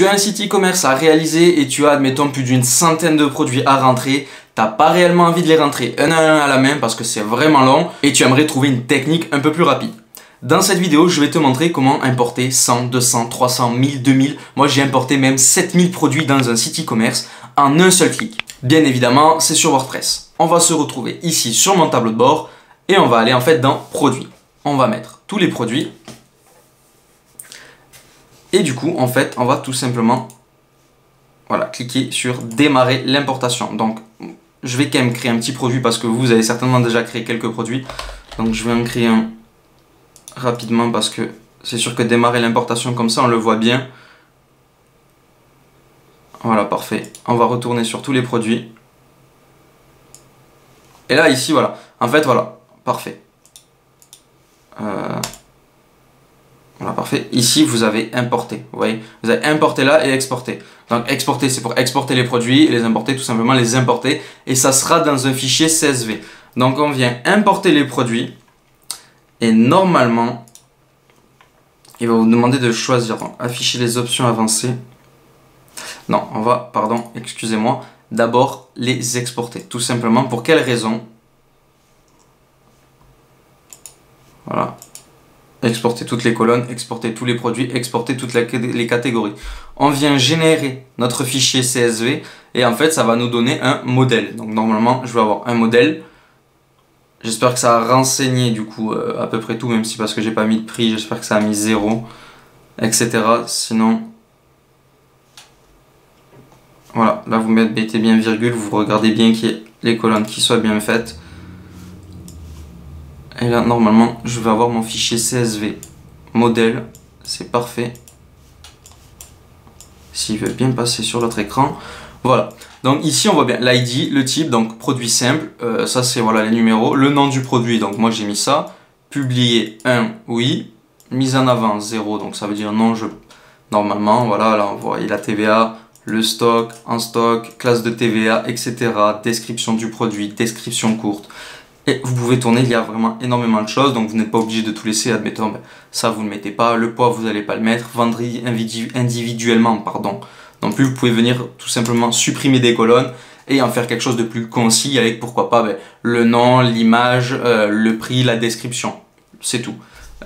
Tu as un site e-commerce à réaliser et tu as, admettons, plus d'une centaine de produits à rentrer. T'as pas réellement envie de les rentrer un à un à la main parce que c'est vraiment long et tu aimerais trouver une technique un peu plus rapide. Dans cette vidéo, je vais te montrer comment importer 100, 200, 300, 1000, 2000. Moi, j'ai importé même 7000 produits dans un site e-commerce en un seul clic. Bien évidemment, c'est sur WordPress. On va se retrouver ici sur mon tableau de bord et on va aller en fait dans Produits. On va mettre tous les produits. Et du coup, en fait, on va tout simplement cliquer sur démarrer l'importation. Donc, je vais quand même créer un petit produit parce que vous avez certainement déjà créé quelques produits. Donc, je vais en créer un rapidement parce que c'est sûr que démarrer l'importation comme ça, on le voit bien. Voilà, parfait. On va retourner sur tous les produits. Et là, ici, voilà. En fait, voilà. Parfait. Voilà, parfait. Ici, vous avez importé. Vous voyez, vous avez importé là et exporté. Donc, exporter, c'est pour exporter les produits. Et les importer, tout simplement, les importer. Et ça sera dans un fichier CSV. Donc, on vient importer les produits. Et normalement, il va vous demander de choisir. Donc, afficher les options avancées. Non, on va, pardon, excusez-moi. D'abord, les exporter. Tout simplement, pour quelle raison? Voilà. Exporter toutes les colonnes, exporter tous les produits, exporter toutes les catégories. On vient générer notre fichier CSV et en fait ça va nous donner un modèle. Donc normalement je vais avoir un modèle. J'espère que ça a renseigné du coup à peu près tout, même si parce que j'ai pas mis de prix, j'espère que ça a mis 0, etc. Sinon, voilà, là vous mettez bien virgule, vous regardez bien qu'il y ait les colonnes qui soient bien faites. Et là, normalement, je vais avoir mon fichier CSV modèle. C'est parfait. S'il veut bien passer sur l'autre écran. Voilà. Donc ici, on voit bien l'ID, le type, donc produit simple. Ça, c'est voilà, les numéros. Le nom du produit, donc moi, j'ai mis ça. Publié 1, oui. Mise en avant 0, donc ça veut dire non, je... Normalement, voilà, là, on voit la TVA, le stock, en stock, classe de TVA, etc. Description du produit, description courte. Et vous pouvez tourner, il y a vraiment énormément de choses, donc vous n'êtes pas obligé de tout laisser, admettons, ça vous ne le mettez pas, le poids vous n'allez pas le mettre, vendre individuellement, pardon. Non plus, vous pouvez venir tout simplement supprimer des colonnes et en faire quelque chose de plus concis avec pourquoi pas le nom, l'image, le prix, la description, c'est tout.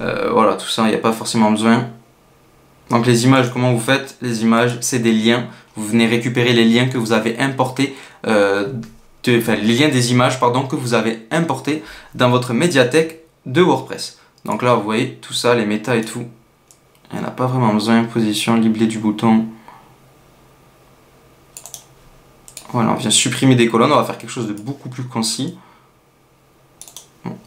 Voilà, tout ça, il n'y a pas forcément besoin. Donc les images, comment vous faites? Les images, c'est des liens, vous venez récupérer les liens que vous avez importés, les liens des images pardon, que vous avez importés dans votre médiathèque de WordPress. Donc là, vous voyez tout ça, les méta et tout. Il n'y en a pas vraiment besoin. Position, libellé du bouton. Voilà, on vient supprimer des colonnes. On va faire quelque chose de beaucoup plus concis. Bon.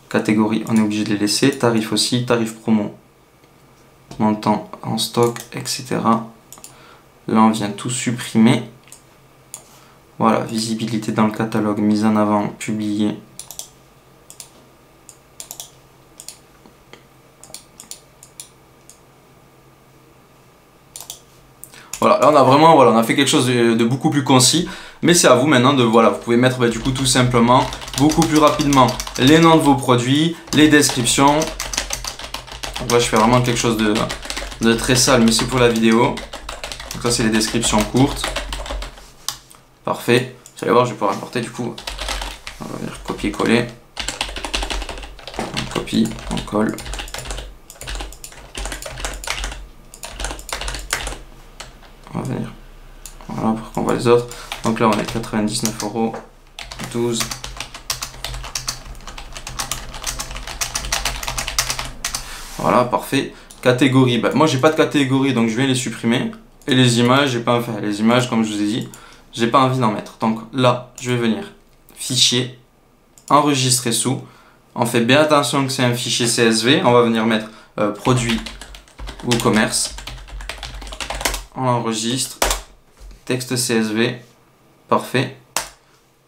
Catégorie, on est obligé de les laisser. Tarif aussi, tarif promo. Montant en stock, etc. Là, on vient tout supprimer. Voilà, visibilité dans le catalogue, mise en avant, publié. Voilà, là on a vraiment, on a fait quelque chose de beaucoup plus concis. Mais c'est à vous maintenant de, vous pouvez mettre du coup tout simplement, beaucoup plus rapidement, les noms de vos produits, les descriptions. Donc là je fais vraiment quelque chose de très sale, mais c'est pour la vidéo. Donc ça c'est les descriptions courtes. Parfait, vous allez voir, je vais pouvoir importer du coup. On va venir copier-coller. On copie, on colle. On va venir. Voilà, pour qu'on voit les autres. Donc là, on est 99 €, 12. Voilà, parfait. Catégorie, moi j'ai pas de catégorie, donc je vais les supprimer. Et les images, j'ai pas à faire. Les images, comme je vous ai dit, j'ai pas envie d'en mettre. Donc là, je vais venir fichier, enregistrer sous. On fait bien attention que c'est un fichier CSV. On va venir mettre produit ou commerce. On enregistre, texte CSV, parfait.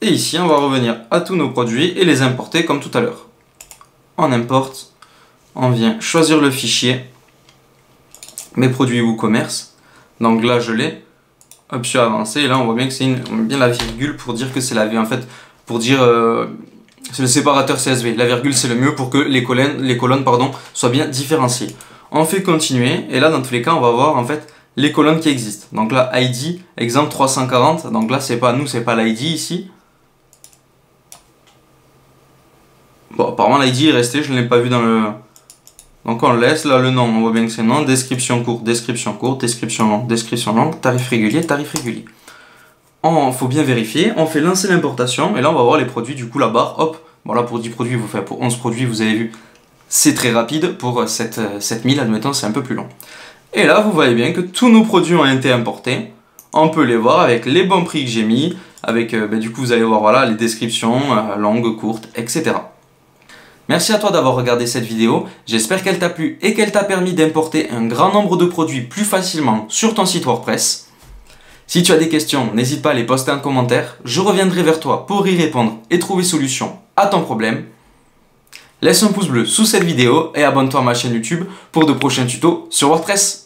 Et ici, on va revenir à tous nos produits et les importer comme tout à l'heure. On importe, on vient choisir le fichier, mes produits ou commerce. Donc là, je l'ai. Option avancée, et là on voit bien que c'est bien la virgule pour dire que c'est la en fait pour dire c'est le séparateur CSV. La virgule c'est le mieux pour que les colonnes soient bien différenciées. On fait continuer et là dans tous les cas on va voir en fait les colonnes qui existent. Donc là, ID, exemple 340. Donc là, c'est pas nous, c'est pas l'ID ici. Bon, apparemment l'ID est resté, je ne l'ai pas vu dans le... Donc on le laisse, là le nom, on voit bien que c'est nom, description courte, description longue, tarif régulier, tarif régulier. Faut bien vérifier, on fait lancer l'importation, et là on va voir les produits, du coup la barre, hop, voilà pour 10 produits, vous faites pour 11 produits, vous avez vu, c'est très rapide, pour 7000, admettons, c'est un peu plus long. Et là vous voyez bien que tous nos produits ont été importés, on peut les voir avec les bons prix que j'ai mis, avec, du coup vous allez voir, voilà, les descriptions, longues, courtes, etc. Merci à toi d'avoir regardé cette vidéo, j'espère qu'elle t'a plu et qu'elle t'a permis d'importer un grand nombre de produits plus facilement sur ton site WordPress. Si tu as des questions, n'hésite pas à les poster en commentaire, je reviendrai vers toi pour y répondre et trouver solution à ton problème. Laisse un pouce bleu sous cette vidéo et abonne-toi à ma chaîne YouTube pour de prochains tutos sur WordPress.